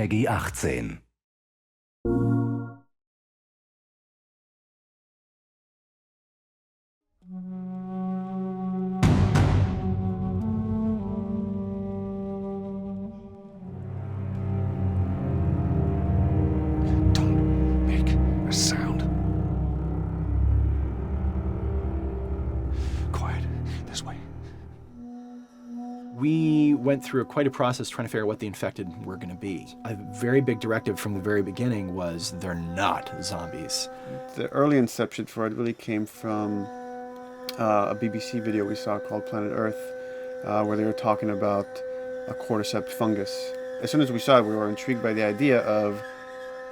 Peggy 18. Don't make a sound. Quiet. This way. We went through quite a process trying to figure out what the infected were going to be. A very big directive from the very beginning was they're not zombies. The early inception for it really came from a BBC video we saw called Planet Earth, where they were talking about a cordyceps fungus. As soon as we saw it, we were intrigued by the idea of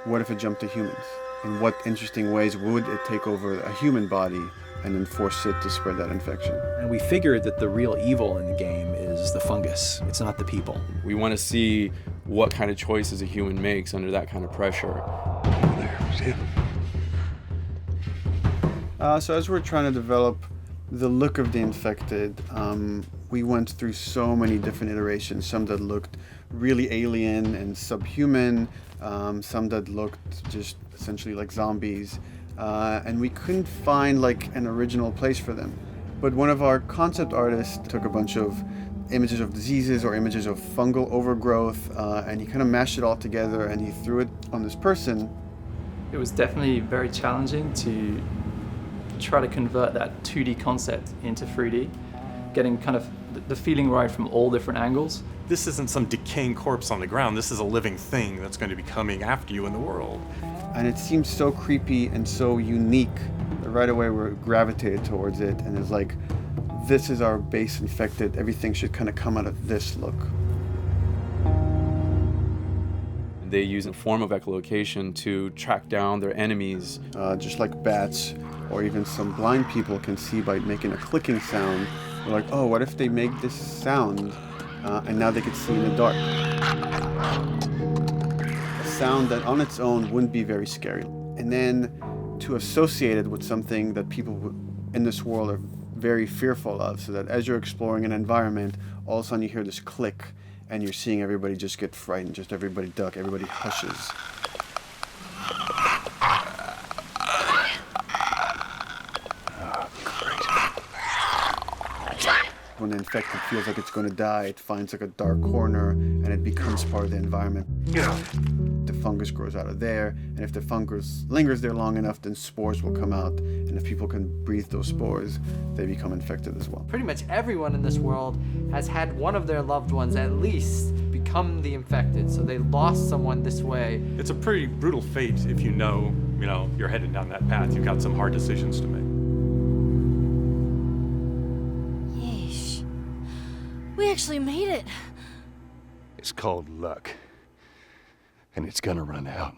what if it jumped to humans? In what interesting ways would it take over a human body and then force it to spread that infection? And we figured that the real evil in the game is the fungus. It's not the people. We want to see what kind of choices a human makes under that kind of pressure. There's him. So as we're trying to develop the look of the infected, we went through so many different iterations, some that looked really alien and subhuman, some that looked just essentially like zombies, and we couldn't find like an original place for them. But one of our concept artists took a bunch of images of diseases or images of fungal overgrowth, and he kind of mashed it all together and he threw it on this person. It was definitely very challenging to try to convert that 2D concept into 3D, getting kind of the feeling right from all different angles. This isn't some decaying corpse on the ground. This is a living thing that's going to be coming after you in the world. And it seemed so creepy and so unique that right away we gravitated towards it, and it's like, this is our base infected. Everything should kind of come out of this look. They use a form of echolocation to track down their enemies. Just like bats, or even some blind people can see by making a clicking sound. They're like, oh, what if they make this sound and now they can see in the dark? A sound that on its own wouldn't be very scary. And then to associate it with something that people in this world are very fearful of, so that as you're exploring an environment, all of a sudden you hear this click and you're seeing everybody just get frightened, just everybody duck, everybody hushes. When the infected feels like it's going to die, it finds like a dark corner and it becomes part of the environment. The fungus grows out of there, and if the fungus lingers there long enough, then spores will come out, and if people can breathe those spores, they become infected as well. Pretty much everyone in this world has had one of their loved ones at least become the infected, so they lost someone this way. It's a pretty brutal fate if you know you're headed down that path. You've got some hard decisions to make. Yeesh. We actually made it. It's called luck. And it's gonna run out.